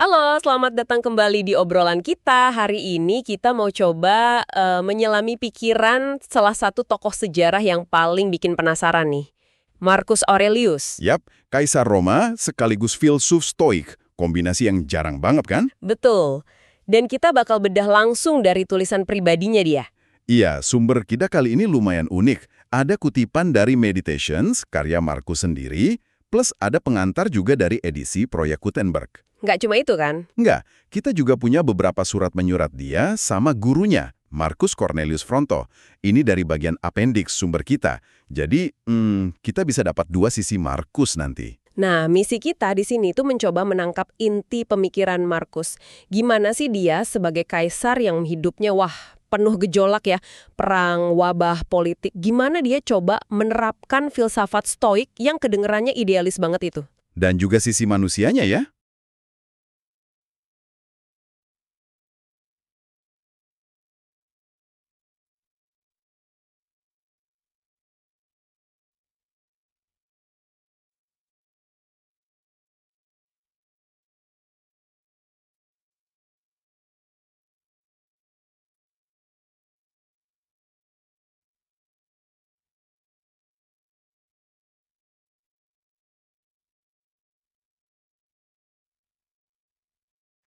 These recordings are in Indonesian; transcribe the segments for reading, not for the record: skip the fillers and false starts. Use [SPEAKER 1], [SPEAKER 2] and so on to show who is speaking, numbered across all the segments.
[SPEAKER 1] Halo, selamat datang kembali di obrolan kita. Hari ini kita mau coba menyelami pikiran salah satu tokoh sejarah yang paling bikin penasaran nih, Marcus Aurelius.
[SPEAKER 2] Yap, Kaisar Roma sekaligus filsuf stoik. Kombinasi yang jarang banget kan?
[SPEAKER 1] Betul. Dan kita bakal bedah langsung dari tulisan pribadinya dia.
[SPEAKER 2] Iya, sumber kita kali ini lumayan unik. Ada kutipan dari Meditations, karya Marcus sendiri, plus ada pengantar juga dari edisi Proyek Gutenberg.
[SPEAKER 1] Nggak cuma itu kan?
[SPEAKER 2] Enggak, kita juga punya beberapa surat menyurat dia sama gurunya, Marcus Cornelius Fronto. Ini dari bagian appendix sumber kita. Jadi, kita bisa dapat dua sisi Marcus nanti.
[SPEAKER 1] Nah, misi kita di sini tuh mencoba menangkap inti pemikiran Marcus. Gimana sih dia sebagai kaisar yang hidupnya penuh gejolak ya, perang, wabah, politik. Gimana dia coba menerapkan filsafat stoik yang kedengerannya idealis banget itu?
[SPEAKER 2] Dan juga sisi manusianya ya.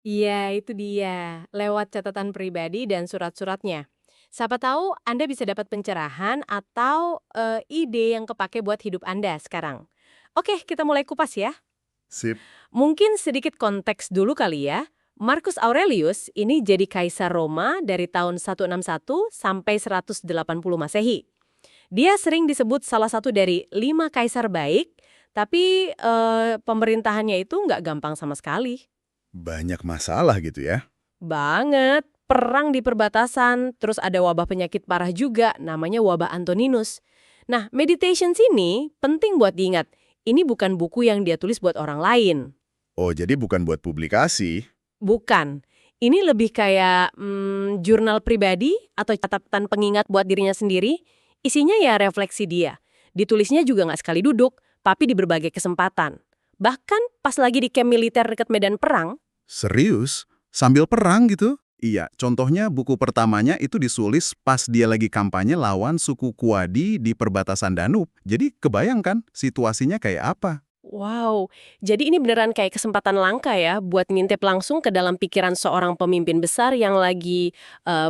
[SPEAKER 3] Iya, itu dia. Lewat catatan pribadi dan surat-suratnya. Siapa tahu Anda bisa dapat pencerahan atau ide yang kepake buat hidup Anda sekarang. Oke, kita mulai kupas ya.
[SPEAKER 2] Sip.
[SPEAKER 3] Mungkin sedikit konteks dulu kali ya. Marcus Aurelius ini jadi kaisar Roma dari tahun 161 sampai 180 Masehi. Dia sering disebut salah satu dari 5 kaisar baik, tapi pemerintahannya itu nggak gampang sama sekali.
[SPEAKER 2] Banyak masalah gitu ya.
[SPEAKER 3] Banget. Perang di perbatasan, terus ada wabah penyakit parah juga, namanya wabah Antoninus. Nah, Meditations ini penting buat diingat. Ini bukan buku yang dia tulis buat orang lain.
[SPEAKER 2] Oh, jadi bukan buat publikasi.
[SPEAKER 3] Bukan. Ini lebih kayak jurnal pribadi atau catatan pengingat buat dirinya sendiri. Isinya ya refleksi dia. Ditulisnya juga nggak sekali duduk, tapi di berbagai kesempatan. Bahkan pas lagi di kamp militer dekat medan perang.
[SPEAKER 2] Serius? Sambil perang gitu? Iya, contohnya buku pertamanya itu disulis pas dia lagi kampanye lawan suku Kuadi di perbatasan Danub. Jadi kebayangkan situasinya kayak apa?
[SPEAKER 1] Wow, jadi ini beneran kayak kesempatan langka ya buat ngintip langsung ke dalam pikiran seorang pemimpin besar yang lagi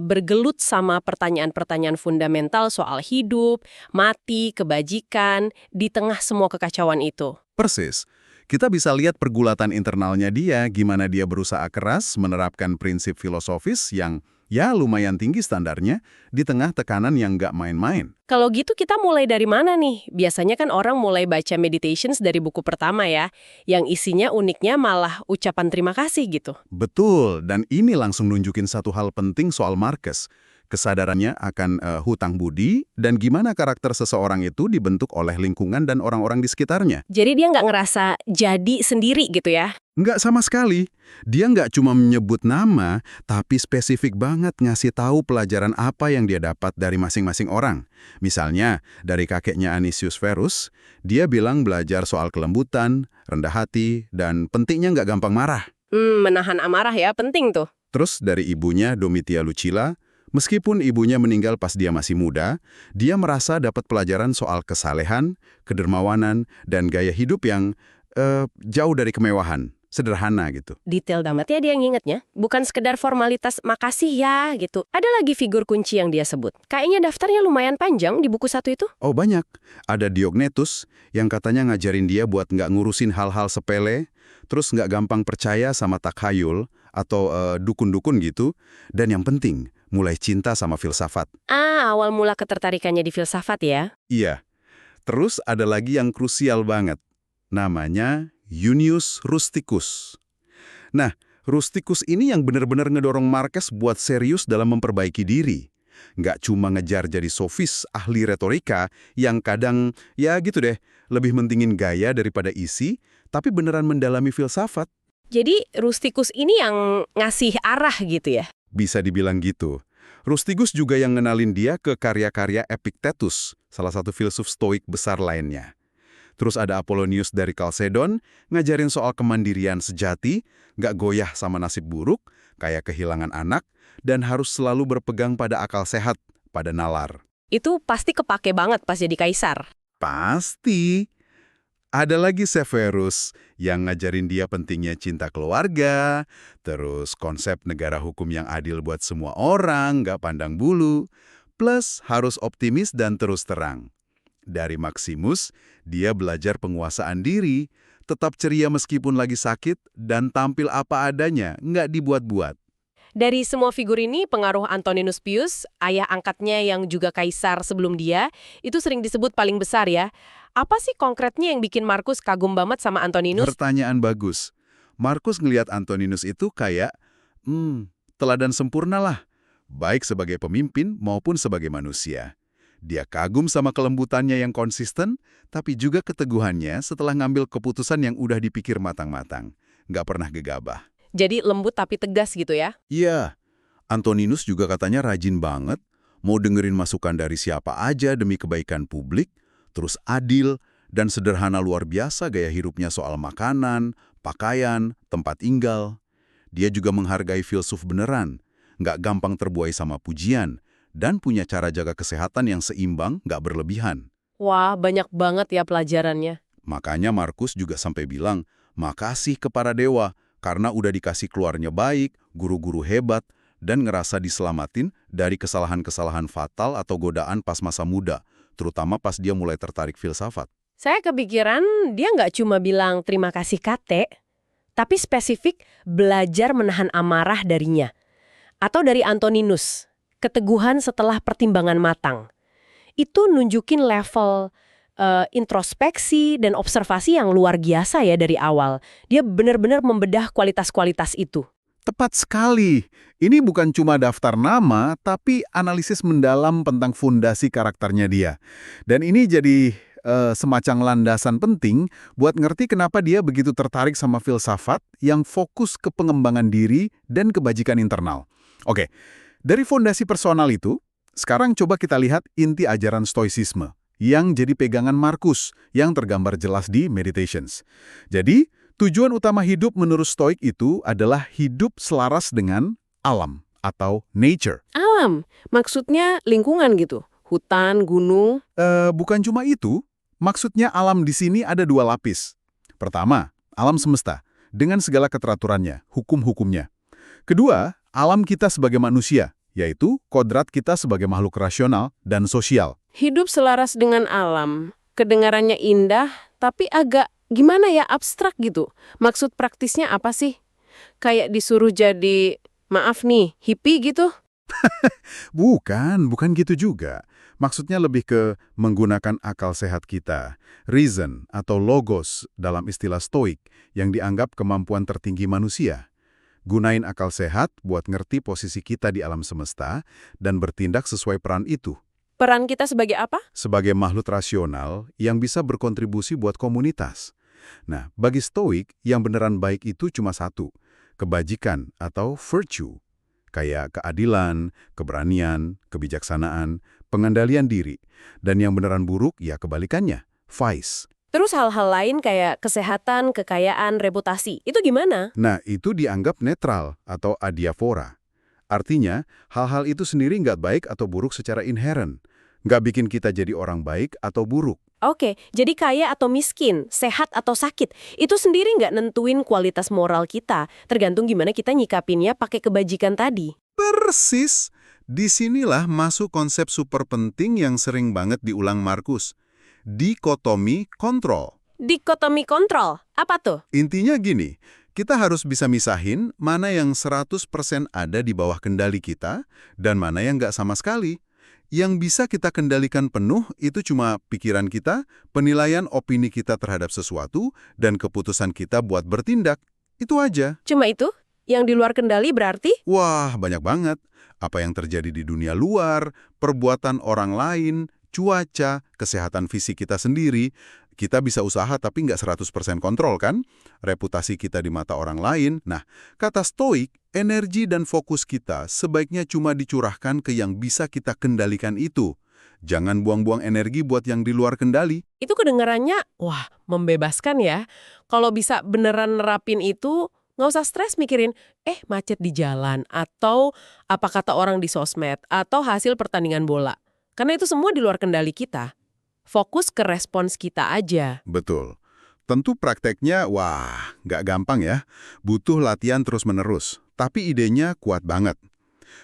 [SPEAKER 1] bergelut sama pertanyaan-pertanyaan fundamental soal hidup, mati, kebajikan, di tengah semua kekacauan itu.
[SPEAKER 2] Persis. Kita bisa lihat pergulatan internalnya dia, gimana dia berusaha keras menerapkan prinsip filosofis yang ya lumayan tinggi standarnya di tengah tekanan yang nggak main-main.
[SPEAKER 1] Kalau gitu kita mulai dari mana nih? Biasanya kan orang mulai baca Meditations dari buku pertama ya, yang isinya uniknya malah ucapan terima kasih gitu.
[SPEAKER 2] Betul, dan ini langsung nunjukin satu hal penting soal Marcus. Kesadarannya akan hutang budi dan gimana karakter seseorang itu dibentuk oleh lingkungan dan orang-orang di sekitarnya.
[SPEAKER 1] Jadi dia nggak ngerasa jadi sendiri gitu ya?
[SPEAKER 2] Nggak sama sekali. Dia nggak cuma menyebut nama, tapi spesifik banget ngasih tahu pelajaran apa yang dia dapat dari masing-masing orang. Misalnya, dari kakeknya Anicius Verus, dia bilang belajar soal kelembutan, rendah hati, dan pentingnya nggak gampang marah.
[SPEAKER 1] Menahan amarah ya, penting tuh.
[SPEAKER 2] Terus dari ibunya Domitia Lucilla, meskipun ibunya meninggal pas dia masih muda, dia merasa dapat pelajaran soal kesalehan, kedermawanan, dan gaya hidup yang jauh dari kemewahan. Sederhana gitu.
[SPEAKER 1] Detail banget ya dia ngingetnya. Bukan sekedar formalitas makasih ya gitu. Ada lagi figur kunci yang dia sebut. Kayaknya daftarnya lumayan panjang di buku satu itu.
[SPEAKER 2] Oh banyak. Ada Diognetus yang katanya ngajarin dia buat nggak ngurusin hal-hal sepele, terus nggak gampang percaya sama takhayul atau dukun-dukun gitu. Dan yang penting, mulai cinta sama filsafat.
[SPEAKER 1] Awal mula ketertarikannya di filsafat ya.
[SPEAKER 2] Iya. Terus ada lagi yang krusial banget. Namanya Junius Rusticus. Nah, Rusticus ini yang benar-benar ngedorong Marcus buat serius dalam memperbaiki diri. Nggak cuma ngejar jadi sofis ahli retorika yang kadang, ya gitu deh, lebih mentingin gaya daripada isi, tapi beneran mendalami filsafat.
[SPEAKER 1] Jadi Rusticus ini yang ngasih arah gitu ya?
[SPEAKER 2] Bisa dibilang gitu. Rusticus juga yang ngenalin dia ke karya-karya Epictetus, salah satu filsuf stoik besar lainnya. Terus ada Apollonius dari Chalcedon, ngajarin soal kemandirian sejati, nggak goyah sama nasib buruk, kayak kehilangan anak, dan harus selalu berpegang pada akal sehat, pada nalar.
[SPEAKER 1] Itu pasti kepake banget pas jadi kaisar.
[SPEAKER 2] Pasti. Ada lagi Severus yang ngajarin dia pentingnya cinta keluarga, terus konsep negara hukum yang adil buat semua orang, nggak pandang bulu, plus harus optimis dan terus terang. Dari Maximus, dia belajar penguasaan diri, tetap ceria meskipun lagi sakit, dan tampil apa adanya, nggak dibuat-buat.
[SPEAKER 1] Dari semua figur ini, pengaruh Antoninus Pius, ayah angkatnya yang juga kaisar sebelum dia, itu sering disebut paling besar ya. Apa sih konkretnya yang bikin Markus kagum banget sama Antoninus?
[SPEAKER 2] Pertanyaan bagus. Markus ngelihat Antoninus itu kayak, teladan sempurna lah, baik sebagai pemimpin maupun sebagai manusia. Dia kagum sama kelembutannya yang konsisten, tapi juga keteguhannya setelah ngambil keputusan yang udah dipikir matang-matang. Nggak pernah gegabah.
[SPEAKER 1] Jadi lembut tapi tegas gitu ya?
[SPEAKER 2] Iya, Antoninus juga katanya rajin banget, mau dengerin masukan dari siapa aja demi kebaikan publik, terus adil, dan sederhana luar biasa gaya hidupnya soal makanan, pakaian, tempat tinggal. Dia juga menghargai filsuf beneran, nggak gampang terbuai sama pujian, dan punya cara jaga kesehatan yang seimbang, nggak berlebihan.
[SPEAKER 1] Wah, banyak banget ya pelajarannya.
[SPEAKER 2] Makanya Markus juga sampai bilang, makasih ke para dewa, karena udah dikasih keluarnya baik, guru-guru hebat, dan ngerasa diselamatin dari kesalahan-kesalahan fatal atau godaan pas masa muda, terutama pas dia mulai tertarik filsafat.
[SPEAKER 1] Saya kepikiran dia nggak cuma bilang terima kasih Kate, tapi spesifik belajar menahan amarah darinya. Atau dari Antoninus, keteguhan setelah pertimbangan matang. Itu nunjukin level introspeksi dan observasi yang luar biasa ya dari awal. Dia benar-benar membedah kualitas-kualitas itu.
[SPEAKER 2] Tepat sekali. Ini bukan cuma daftar nama, tapi analisis mendalam tentang fondasi karakternya dia. Dan ini jadi semacam landasan penting buat ngerti kenapa dia begitu tertarik sama filsafat yang fokus ke pengembangan diri dan kebajikan internal. Oke, dari fondasi personal itu, sekarang coba kita lihat inti ajaran stoicisme yang jadi pegangan Markus yang tergambar jelas di Meditations. Jadi, tujuan utama hidup menurut Stoik itu adalah hidup selaras dengan alam atau nature.
[SPEAKER 1] Alam, maksudnya lingkungan gitu? Hutan, gunung?
[SPEAKER 2] Bukan cuma itu, maksudnya alam di sini ada dua lapis. Pertama, alam semesta, dengan segala keteraturannya, hukum-hukumnya. Kedua, alam kita sebagai manusia, yaitu kodrat kita sebagai makhluk rasional dan sosial.
[SPEAKER 1] Hidup selaras dengan alam. Kedengarannya indah, tapi agak gimana ya, abstrak gitu. Maksud praktisnya apa sih? Kayak disuruh jadi, maaf nih, hippie gitu?
[SPEAKER 2] Bukan gitu juga. Maksudnya lebih ke menggunakan akal sehat kita, reason atau logos dalam istilah stoik yang dianggap kemampuan tertinggi manusia. Gunain akal sehat buat ngerti posisi kita di alam semesta dan bertindak sesuai peran itu.
[SPEAKER 1] Peran kita sebagai apa?
[SPEAKER 2] Sebagai makhluk rasional yang bisa berkontribusi buat komunitas. Nah, bagi Stoik, yang beneran baik itu cuma satu, kebajikan atau virtue. Kayak keadilan, keberanian, kebijaksanaan, pengendalian diri. Dan yang beneran buruk, ya kebalikannya, vice.
[SPEAKER 1] Terus hal-hal lain kayak kesehatan, kekayaan, reputasi, itu gimana?
[SPEAKER 2] Nah, itu dianggap netral atau adiaphora. Artinya, hal-hal itu sendiri nggak baik atau buruk secara inheren. Nggak bikin kita jadi orang baik atau buruk.
[SPEAKER 1] Oke, jadi kaya atau miskin, sehat atau sakit, itu sendiri nggak nentuin kualitas moral kita, tergantung gimana kita nyikapinnya pakai kebajikan tadi.
[SPEAKER 2] Persis. Disinilah masuk konsep super penting yang sering banget diulang Markus. Dikotomi kontrol.
[SPEAKER 1] Dikotomi kontrol, apa tuh?
[SPEAKER 2] Intinya gini, kita harus bisa misahin mana yang 100% ada di bawah kendali kita dan mana yang nggak sama sekali. Yang bisa kita kendalikan penuh itu cuma pikiran kita, penilaian opini kita terhadap sesuatu, dan keputusan kita buat bertindak. Itu aja.
[SPEAKER 1] Cuma itu? Yang di luar kendali berarti?
[SPEAKER 2] Wah, banyak banget. Apa yang terjadi di dunia luar, perbuatan orang lain, cuaca, kesehatan fisik kita sendiri. Kita bisa usaha tapi nggak 100% kontrol kan? Reputasi kita di mata orang lain. Nah, kata Stoik, energi dan fokus kita sebaiknya cuma dicurahkan ke yang bisa kita kendalikan itu. Jangan buang-buang energi buat yang di luar kendali.
[SPEAKER 1] Itu kedengarannya, wah, membebaskan ya. Kalau bisa beneran nerapin itu, nggak usah stres mikirin, macet di jalan, atau apa kata orang di sosmed, atau hasil pertandingan bola. Karena itu semua di luar kendali kita. Fokus ke respons kita aja.
[SPEAKER 2] Betul. Tentu prakteknya, wah, nggak gampang ya. Butuh latihan terus-menerus. Tapi idenya kuat banget.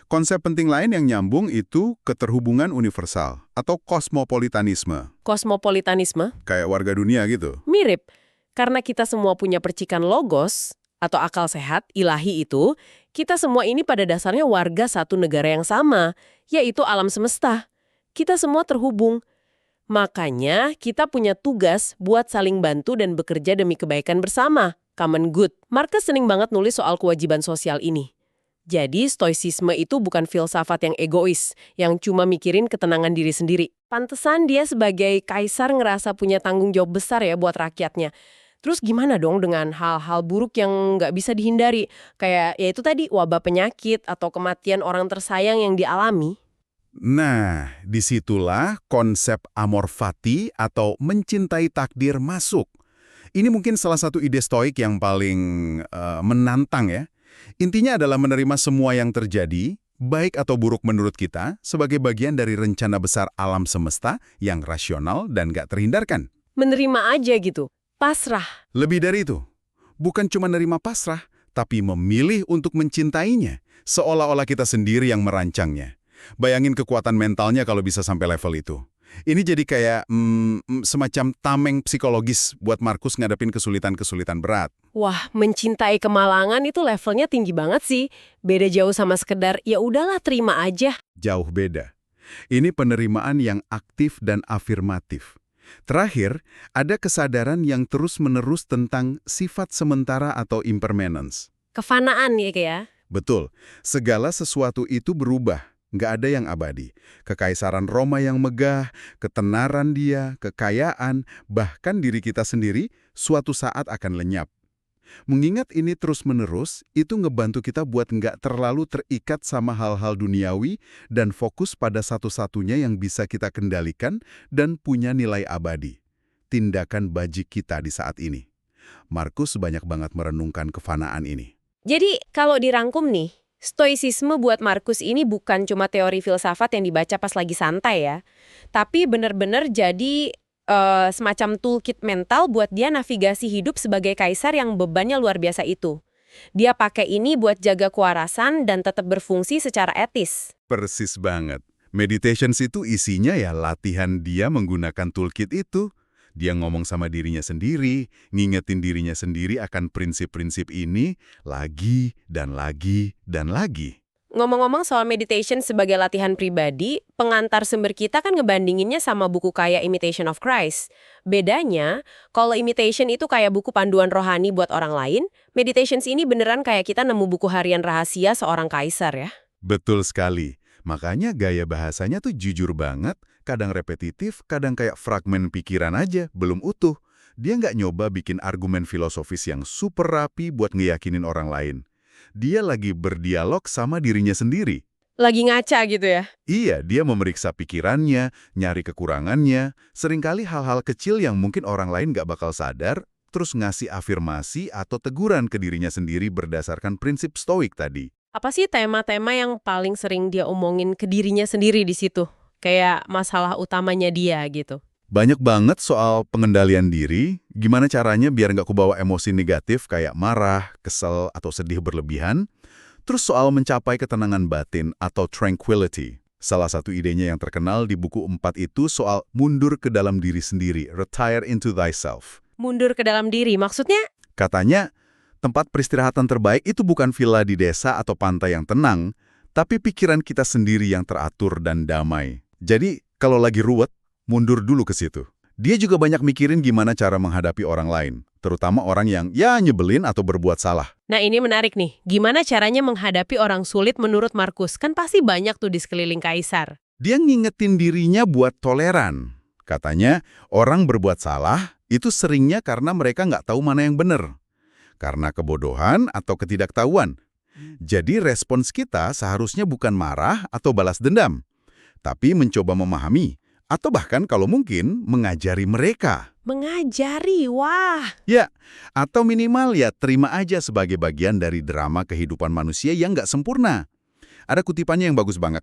[SPEAKER 2] Konsep penting lain yang nyambung itu keterhubungan universal atau kosmopolitanisme.
[SPEAKER 1] Kosmopolitanisme
[SPEAKER 2] Kayak warga dunia gitu.
[SPEAKER 1] mirip. Karena kita semua punya percikan logos, atau akal sehat, ilahi itu, kita semua ini pada dasarnya warga satu negara yang sama, yaitu alam semesta. Kita semua terhubung. Makanya kita punya tugas buat saling bantu dan bekerja demi kebaikan bersama, common good. Marcus sering banget nulis soal kewajiban sosial ini. Jadi stoicisme itu bukan filsafat yang egois, yang cuma mikirin ketenangan diri sendiri. Pantesan dia sebagai kaisar ngerasa punya tanggung jawab besar ya buat rakyatnya. Terus gimana dong dengan hal-hal buruk yang nggak bisa dihindari? Kayak ya itu tadi wabah penyakit atau kematian orang tersayang yang dialami.
[SPEAKER 2] Nah, disitulah konsep amor fati atau mencintai takdir masuk. Ini mungkin salah satu ide stoik yang paling menantang ya. Intinya adalah menerima semua yang terjadi, baik atau buruk menurut kita, sebagai bagian dari rencana besar alam semesta yang rasional dan gak terhindarkan.
[SPEAKER 1] Menerima aja gitu, pasrah.
[SPEAKER 2] Lebih dari itu, bukan cuma nerima pasrah, tapi memilih untuk mencintainya, seolah-olah kita sendiri yang merancangnya. Bayangin kekuatan mentalnya kalau bisa sampai level itu. Ini jadi kayak semacam tameng psikologis buat Marcus ngadepin kesulitan-kesulitan berat.
[SPEAKER 1] Wah, mencintai kemalangan itu levelnya tinggi banget sih. Beda jauh sama sekedar, ya udahlah terima aja.
[SPEAKER 2] Jauh beda. Ini penerimaan yang aktif dan afirmatif. Terakhir, ada kesadaran yang terus-menerus tentang sifat sementara atau impermanence.
[SPEAKER 1] Kefanaan ya kayak.
[SPEAKER 2] Betul, segala sesuatu itu berubah. Nggak ada yang abadi. Kekaisaran Roma yang megah, ketenaran dia, kekayaan, bahkan diri kita sendiri suatu saat akan lenyap. Mengingat ini terus-menerus, itu ngebantu kita buat nggak terlalu terikat sama hal-hal duniawi dan fokus pada satu-satunya yang bisa kita kendalikan dan punya nilai abadi. Tindakan bajik kita di saat ini. Marcus banyak banget merenungkan kefanaan ini.
[SPEAKER 1] Jadi kalau dirangkum nih, stoicisme buat Marcus ini bukan cuma teori filsafat yang dibaca pas lagi santai ya. Tapi benar-benar jadi semacam toolkit mental buat dia navigasi hidup sebagai kaisar yang bebannya luar biasa itu. Dia pakai ini buat jaga kewarasan dan tetap berfungsi secara etis.
[SPEAKER 2] Persis banget. Meditations itu isinya ya latihan dia menggunakan toolkit itu. Dia ngomong sama dirinya sendiri, ngingetin dirinya sendiri akan prinsip-prinsip ini lagi dan lagi dan lagi.
[SPEAKER 1] Ngomong-ngomong soal meditation sebagai latihan pribadi, pengantar sumber kita kan ngebandinginnya sama buku kayak Imitation of Christ. Bedanya, kalau Imitation itu kayak buku panduan rohani buat orang lain, Meditations ini beneran kayak kita nemu buku harian rahasia seorang kaisar ya.
[SPEAKER 2] Betul sekali. Makanya gaya bahasanya tuh jujur banget, kadang repetitif, kadang kayak fragmen pikiran aja, belum utuh. Dia nggak nyoba bikin argumen filosofis yang super rapi buat ngeyakinin orang lain. Dia lagi berdialog sama dirinya sendiri.
[SPEAKER 1] Lagi ngaca gitu ya?
[SPEAKER 2] Iya, dia memeriksa pikirannya, nyari kekurangannya, seringkali hal-hal kecil yang mungkin orang lain nggak bakal sadar, terus ngasih afirmasi atau teguran ke dirinya sendiri berdasarkan prinsip stoik tadi.
[SPEAKER 1] Apa sih tema-tema yang paling sering dia omongin ke dirinya sendiri di situ? Kayak masalah utamanya dia gitu.
[SPEAKER 2] Banyak banget soal pengendalian diri, gimana caranya biar nggak kebawa emosi negatif kayak marah, kesel, atau sedih berlebihan. Terus soal mencapai ketenangan batin atau tranquility. Salah satu idenya yang terkenal di buku 4 itu soal mundur ke dalam diri sendiri, retire into thyself.
[SPEAKER 1] Mundur ke dalam diri, maksudnya?
[SPEAKER 2] Katanya, tempat peristirahatan terbaik itu bukan villa di desa atau pantai yang tenang, tapi pikiran kita sendiri yang teratur dan damai. Jadi, kalau lagi ruwet, mundur dulu ke situ. Dia juga banyak mikirin gimana cara menghadapi orang lain, terutama orang yang ya nyebelin atau berbuat salah.
[SPEAKER 1] Nah ini menarik nih, gimana caranya menghadapi orang sulit menurut Marcus? Kan pasti banyak tuh di sekeliling kaisar.
[SPEAKER 2] Dia ngingetin dirinya buat toleran. Katanya, orang berbuat salah itu seringnya karena mereka nggak tahu mana yang benar. Karena kebodohan atau ketidaktahuan. Jadi respons kita seharusnya bukan marah atau balas dendam, tapi mencoba memahami Atau bahkan kalau mungkin mengajari mereka.
[SPEAKER 1] Mengajari, wah.
[SPEAKER 2] Ya, atau minimal ya terima aja sebagai bagian dari drama kehidupan manusia yang nggak sempurna. Ada kutipannya yang bagus banget.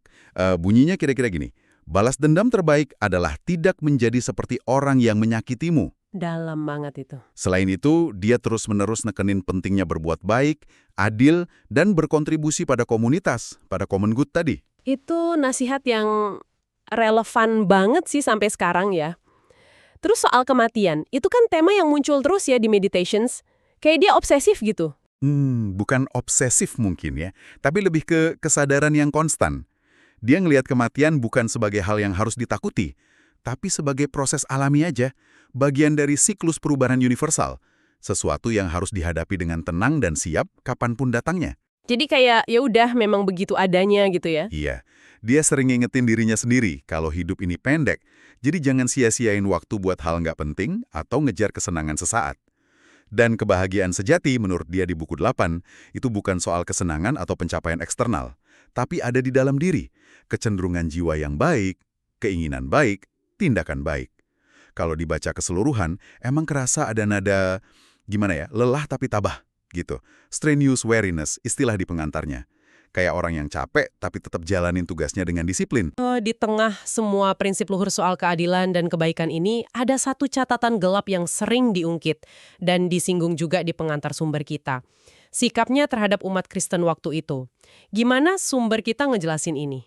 [SPEAKER 2] Bunyinya kira-kira gini. Balas dendam terbaik adalah tidak menjadi seperti orang yang menyakitimu.
[SPEAKER 1] Dalam banget itu.
[SPEAKER 2] Selain itu, dia terus-menerus nekenin pentingnya berbuat baik, adil, dan berkontribusi pada komunitas, pada common good tadi.
[SPEAKER 1] Itu nasihat yang relevan banget sih sampai sekarang ya. Terus soal kematian, itu kan tema yang muncul terus ya di Meditations. Kayak dia obsesif gitu.
[SPEAKER 2] Bukan obsesif mungkin ya, tapi lebih ke kesadaran yang konstan. Dia ngelihat kematian bukan sebagai hal yang harus ditakuti, tapi sebagai proses alami aja, bagian dari siklus perubahan universal, sesuatu yang harus dihadapi dengan tenang dan siap kapanpun datangnya.
[SPEAKER 1] Jadi kayak ya udah memang begitu adanya gitu ya.
[SPEAKER 2] Iya, dia sering ngingetin dirinya sendiri kalau hidup ini pendek, jadi jangan sia-siain waktu buat hal nggak penting atau ngejar kesenangan sesaat. Dan kebahagiaan sejati menurut dia di buku 8, itu bukan soal kesenangan atau pencapaian eksternal, tapi ada di dalam diri, kecenderungan jiwa yang baik, keinginan baik, tindakan baik. Kalau dibaca keseluruhan, emang kerasa ada nada, gimana ya, lelah tapi tabah, gitu. Strenuous weariness, istilah di pengantarnya. Kayak orang yang capek tapi tetap jalanin tugasnya dengan disiplin.
[SPEAKER 1] Di tengah semua prinsip luhur soal keadilan dan kebaikan ini, ada satu catatan gelap yang sering diungkit dan disinggung juga di pengantar sumber kita. Sikapnya terhadap umat Kristen waktu itu. Gimana sumber kita ngejelasin ini?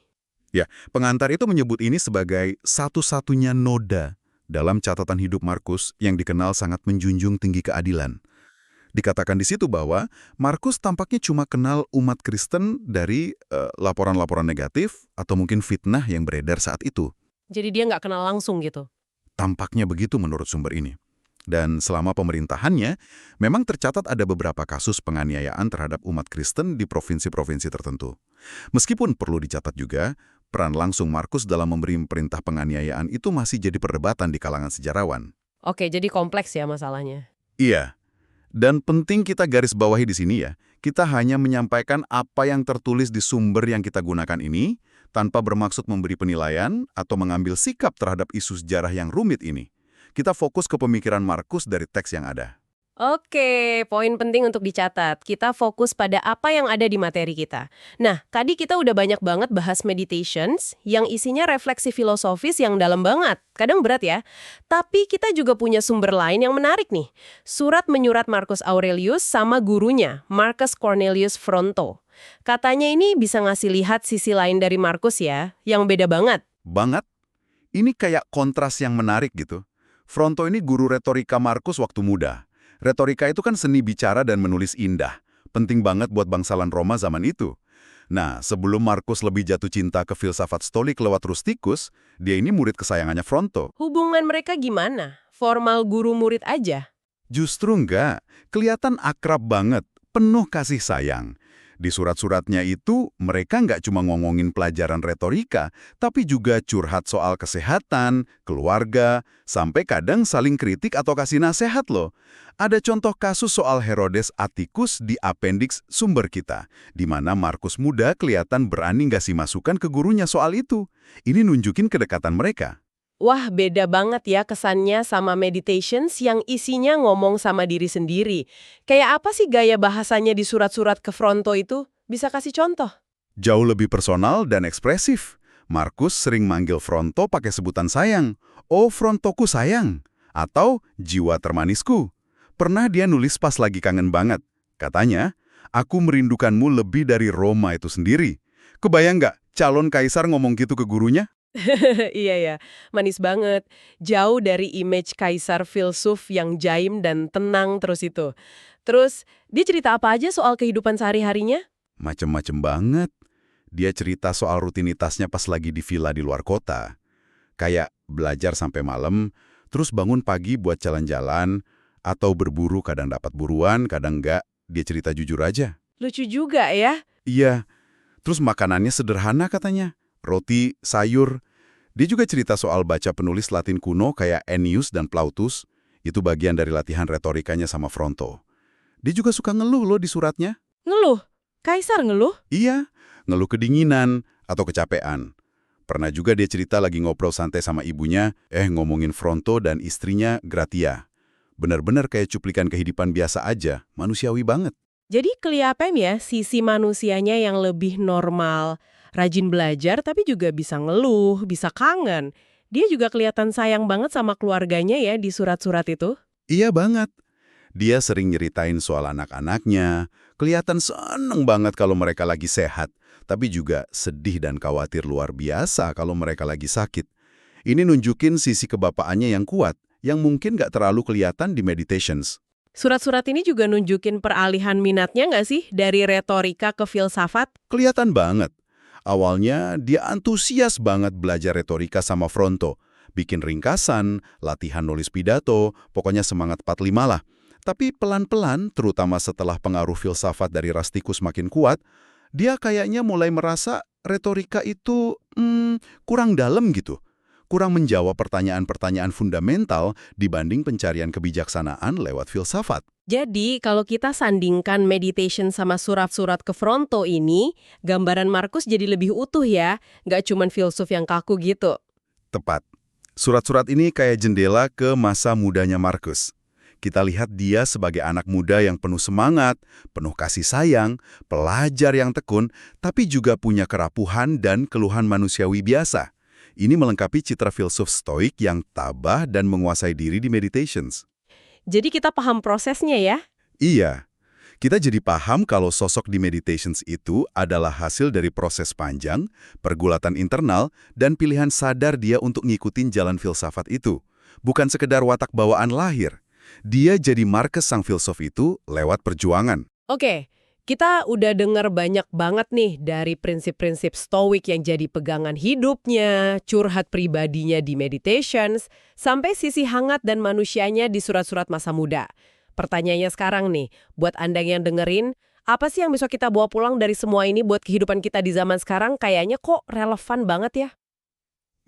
[SPEAKER 2] Ya, pengantar itu menyebut ini sebagai satu-satunya noda dalam catatan hidup Markus yang dikenal sangat menjunjung tinggi keadilan. Dikatakan di situ bahwa Markus tampaknya cuma kenal umat Kristen dari laporan-laporan negatif atau mungkin fitnah yang beredar saat itu.
[SPEAKER 1] Jadi dia nggak kenal langsung gitu?
[SPEAKER 2] Tampaknya begitu menurut sumber ini. Dan selama pemerintahannya, memang tercatat ada beberapa kasus penganiayaan terhadap umat Kristen di provinsi-provinsi tertentu. Meskipun perlu dicatat juga, peran langsung Markus dalam memberi perintah penganiayaan itu masih jadi perdebatan di kalangan sejarawan.
[SPEAKER 1] Oke, jadi kompleks ya masalahnya.
[SPEAKER 2] Iya. Dan penting kita garis bawahi di sini ya, kita hanya menyampaikan apa yang tertulis di sumber yang kita gunakan ini, tanpa bermaksud memberi penilaian atau mengambil sikap terhadap isu sejarah yang rumit ini. Kita fokus ke pemikiran Markus dari teks yang ada.
[SPEAKER 1] Oke, poin penting untuk dicatat. Kita fokus pada apa yang ada di materi kita. Nah, tadi kita udah banyak banget bahas meditations yang isinya refleksi filosofis yang dalam banget. Kadang berat ya. Tapi kita juga punya sumber lain yang menarik nih. Surat menyurat Marcus Aurelius sama gurunya, Marcus Cornelius Fronto. Katanya ini bisa ngasih lihat sisi lain dari Marcus ya, yang beda banget.
[SPEAKER 2] Banget? Ini kayak kontras yang menarik gitu. Fronto ini guru retorika Markus waktu muda. Retorika itu kan seni bicara dan menulis indah. Penting banget buat bangsawan Roma zaman itu. Nah, sebelum Markus lebih jatuh cinta ke filsafat Stoik lewat Rusticus, dia ini murid kesayangannya Fronto.
[SPEAKER 1] Hubungan mereka gimana? Formal guru-murid aja?
[SPEAKER 2] Justru enggak. Kelihatan akrab banget, penuh kasih sayang. Di surat-suratnya itu, mereka nggak cuma ngomongin pelajaran retorika, tapi juga curhat soal kesehatan, keluarga, sampai kadang saling kritik atau kasih nasihat loh. Ada contoh kasus soal Herodes Atticus di appendix sumber kita, di mana Markus muda kelihatan berani ngasih masukan ke gurunya soal itu. Ini nunjukin kedekatan mereka.
[SPEAKER 1] Wah, beda banget ya kesannya sama meditations yang isinya ngomong sama diri sendiri. Kayak apa sih gaya bahasanya di surat-surat ke Fronto itu? Bisa kasih contoh?
[SPEAKER 2] Jauh lebih personal dan ekspresif. Markus sering manggil Fronto pakai sebutan sayang. Oh, Frontoku sayang. Atau jiwa termanisku. Pernah dia nulis pas lagi kangen banget. Katanya, aku merindukanmu lebih dari Roma itu sendiri. Kebayang nggak calon kaisar ngomong gitu ke gurunya?
[SPEAKER 1] Iya ya, manis banget. Jauh dari image kaisar filsuf yang jaim dan tenang terus itu. Terus, dia cerita apa aja soal kehidupan sehari-harinya?
[SPEAKER 2] Macem-macem banget. Dia cerita soal rutinitasnya pas lagi di villa di luar kota. Kayak belajar sampai malam, terus bangun pagi buat jalan-jalan, atau berburu kadang dapat buruan, kadang enggak. Dia cerita jujur aja.
[SPEAKER 1] Lucu juga ya.
[SPEAKER 2] Iya. Terus makanannya sederhana katanya. Roti, sayur. Dia juga cerita soal baca penulis Latin kuno kayak Ennius dan Plautus. Itu bagian dari latihan retorikanya sama Fronto. Dia juga suka ngeluh loh di suratnya.
[SPEAKER 1] Ngeluh? Kaisar ngeluh?
[SPEAKER 2] Iya, ngeluh kedinginan atau kecapean. Pernah juga dia cerita lagi ngobrol santai sama ibunya, ngomongin Fronto dan istrinya Gratia. Benar-benar kayak cuplikan kehidupan biasa aja, manusiawi banget.
[SPEAKER 1] Jadi kelihatan ya sisi manusianya yang lebih normal, rajin belajar tapi juga bisa ngeluh, bisa kangen. Dia juga kelihatan sayang banget sama keluarganya ya di surat-surat itu.
[SPEAKER 2] Iya banget. Dia sering nyeritain soal anak-anaknya, kelihatan seneng banget kalau mereka lagi sehat, tapi juga sedih dan khawatir luar biasa kalau mereka lagi sakit. Ini nunjukin sisi kebapaannya yang kuat, yang mungkin nggak terlalu kelihatan di Meditations.
[SPEAKER 1] Surat-surat ini juga nunjukin peralihan minatnya nggak sih dari retorika ke filsafat?
[SPEAKER 2] Kelihatan banget. Awalnya dia antusias banget belajar retorika sama Fronto. Bikin ringkasan, latihan nulis pidato, pokoknya semangat 45 lah. Tapi pelan-pelan, terutama setelah pengaruh filsafat dari Rusticus makin kuat, dia kayaknya mulai merasa retorika itu kurang dalam gitu. Kurang menjawab pertanyaan-pertanyaan fundamental dibanding pencarian kebijaksanaan lewat filsafat.
[SPEAKER 1] Jadi, kalau kita sandingkan meditation sama surat-surat ke Fronto ini, gambaran Markus jadi lebih utuh ya, nggak cuman filsuf yang kaku gitu.
[SPEAKER 2] Tepat. Surat-surat ini kayak jendela ke masa mudanya Markus. Kita lihat dia sebagai anak muda yang penuh semangat, penuh kasih sayang, pelajar yang tekun, tapi juga punya kerapuhan dan keluhan manusiawi biasa. Ini melengkapi citra filsuf stoik yang tabah dan menguasai diri di Meditations.
[SPEAKER 1] Jadi kita paham prosesnya ya?
[SPEAKER 2] Iya, kita jadi paham kalau sosok di Meditations itu adalah hasil dari proses panjang, pergulatan internal, dan pilihan sadar dia untuk ngikutin jalan filsafat itu. Bukan sekedar watak bawaan lahir. Dia jadi Markus sang filsuf itu lewat perjuangan.
[SPEAKER 1] Oke, kita udah dengar banyak banget nih dari prinsip-prinsip stoik yang jadi pegangan hidupnya, curhat pribadinya di Meditations, sampai sisi hangat dan manusianya di surat-surat masa muda. Pertanyaannya sekarang nih, buat Anda yang dengerin, apa sih yang bisa kita bawa pulang dari semua ini buat kehidupan kita di zaman sekarang? Kayaknya kok relevan banget ya?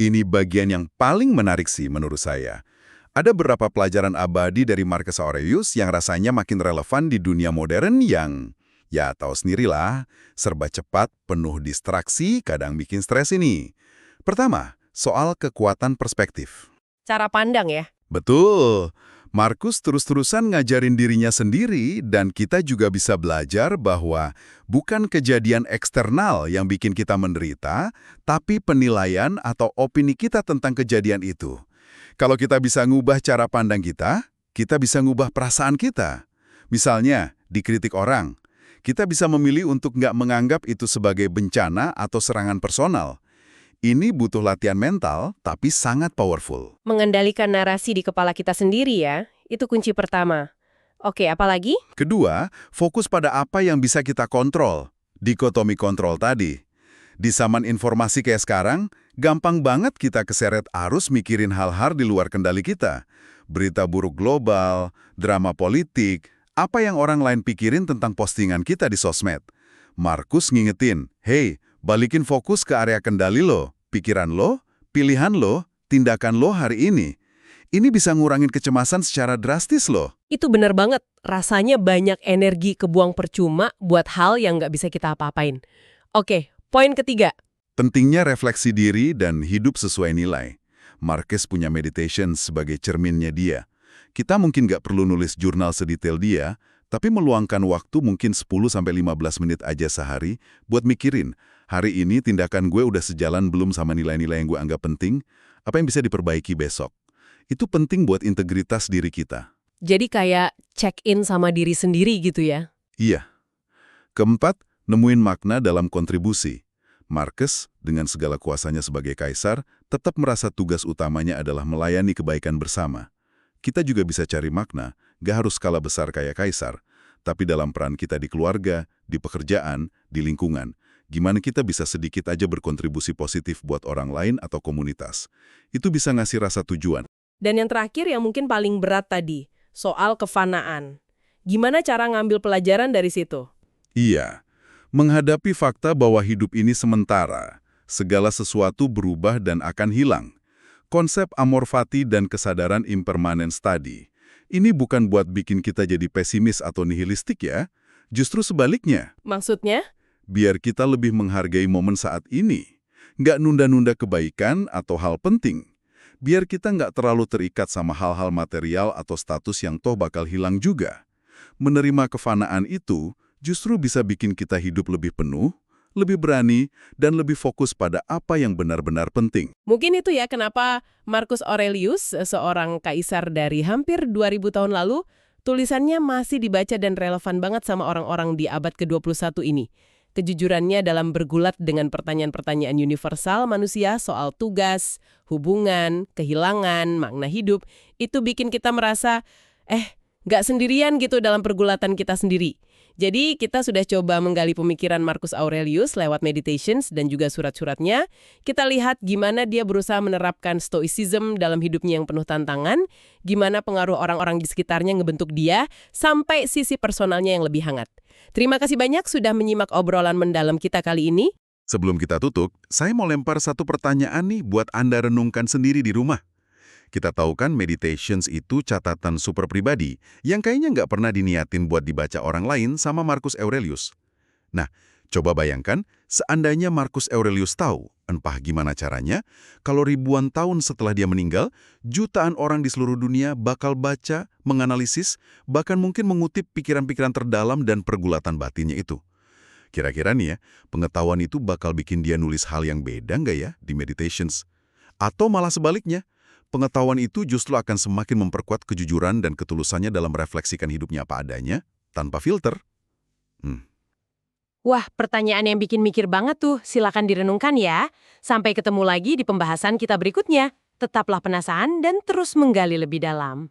[SPEAKER 2] Ini bagian yang paling menarik sih menurut saya. Ada beberapa pelajaran abadi dari Marcus Aurelius yang rasanya makin relevan di dunia modern yang, ya tahu sendirilah, serba cepat, penuh distraksi, kadang bikin stres ini. Pertama, soal kekuatan perspektif.
[SPEAKER 1] Cara pandang ya?
[SPEAKER 2] Betul. Markus terus-terusan ngajarin dirinya sendiri dan kita juga bisa belajar bahwa bukan kejadian eksternal yang bikin kita menderita, tapi penilaian atau opini kita tentang kejadian itu. Kalau kita bisa ngubah cara pandang kita bisa ngubah perasaan kita. Misalnya, dikritik orang, kita bisa memilih untuk nggak menganggap itu sebagai bencana atau serangan personal. Ini butuh latihan mental, tapi sangat powerful.
[SPEAKER 1] Mengendalikan narasi di kepala kita sendiri ya, itu kunci pertama. Oke, apalagi?
[SPEAKER 2] Kedua, fokus pada apa yang bisa kita kontrol. Dikotomi kontrol tadi. Di zaman informasi kayak sekarang, gampang banget kita keseret arus mikirin hal-hal di luar kendali kita. Berita buruk global, drama politik, apa yang orang lain pikirin tentang postingan kita di sosmed. Markus ngingetin, hey, balikin fokus ke area kendali lo, pikiran lo, pilihan lo, tindakan lo hari ini. Ini bisa ngurangin kecemasan secara drastis loh.
[SPEAKER 1] Itu benar banget. Rasanya banyak energi kebuang percuma buat hal yang nggak bisa kita apa-apain. Oke, poin ketiga.
[SPEAKER 2] Pentingnya refleksi diri dan hidup sesuai nilai. Marcus punya meditation sebagai cerminnya dia. Kita mungkin nggak perlu nulis jurnal sedetail dia, tapi meluangkan waktu mungkin 10-15 menit aja sehari buat mikirin, hari ini tindakan gue udah sejalan belum sama nilai-nilai yang gue anggap penting, apa yang bisa diperbaiki besok. Itu penting buat integritas diri kita.
[SPEAKER 1] Jadi kayak check-in sama diri sendiri gitu ya?
[SPEAKER 2] Iya. Keempat, nemuin makna dalam kontribusi. Marcus, dengan segala kuasanya sebagai kaisar, tetap merasa tugas utamanya adalah melayani kebaikan bersama. Kita juga bisa cari makna, gak harus skala besar kayak kaisar, tapi dalam peran kita di keluarga, di pekerjaan, di lingkungan. Gimana kita bisa sedikit aja berkontribusi positif buat orang lain atau komunitas. Itu bisa ngasih rasa tujuan.
[SPEAKER 1] Dan yang terakhir yang mungkin paling berat tadi, soal kefanaan. Gimana cara ngambil pelajaran dari situ?
[SPEAKER 2] Iya, menghadapi fakta bahwa hidup ini sementara, segala sesuatu berubah dan akan hilang. Konsep amor fati dan kesadaran impermanence tadi, ini bukan buat bikin kita jadi pesimis atau nihilistik ya, justru sebaliknya.
[SPEAKER 1] Maksudnya?
[SPEAKER 2] Biar kita lebih menghargai momen saat ini. Nggak nunda-nunda kebaikan atau hal penting. Biar kita nggak terlalu terikat sama hal-hal material atau status yang toh bakal hilang juga. Menerima kefanaan itu justru bisa bikin kita hidup lebih penuh, lebih berani, dan lebih fokus pada apa yang benar-benar penting.
[SPEAKER 4] Mungkin itu ya kenapa Marcus Aurelius, seorang kaisar dari hampir 2000 tahun lalu, tulisannya masih dibaca dan relevan banget sama orang-orang di abad ke-21 ini. Kejujurannya dalam bergulat dengan pertanyaan-pertanyaan universal manusia soal tugas, hubungan, kehilangan, makna hidup, itu bikin kita merasa, nggak sendirian gitu dalam pergulatan kita sendiri. Jadi kita sudah coba menggali pemikiran Marcus Aurelius lewat Meditations dan juga surat-suratnya. Kita lihat gimana dia berusaha menerapkan stoicism dalam hidupnya yang penuh tantangan, gimana pengaruh orang-orang di sekitarnya ngebentuk dia, sampai sisi personalnya yang lebih hangat. Terima kasih banyak sudah menyimak obrolan mendalam kita kali ini.
[SPEAKER 2] Sebelum kita tutup, saya mau lempar satu pertanyaan nih buat Anda renungkan sendiri di rumah. Kita tahu kan Meditations itu catatan super pribadi yang kayaknya nggak pernah diniatin buat dibaca orang lain sama Marcus Aurelius. Nah, coba bayangkan seandainya Marcus Aurelius tahu, entah gimana caranya, kalau ribuan tahun setelah dia meninggal, jutaan orang di seluruh dunia bakal baca, menganalisis, bahkan mungkin mengutip pikiran-pikiran terdalam dan pergulatan batinnya itu. Kira-kira nih ya, pengetahuan itu bakal bikin dia nulis hal yang beda nggak ya di Meditations? Atau malah sebaliknya, pengetahuan itu justru akan semakin memperkuat kejujuran dan ketulusannya dalam merefleksikan hidupnya apa adanya, tanpa filter.
[SPEAKER 3] Wah, pertanyaan yang bikin mikir banget tuh. Silakan direnungkan ya. Sampai ketemu lagi di pembahasan kita berikutnya. Tetaplah penasaran dan terus menggali lebih dalam.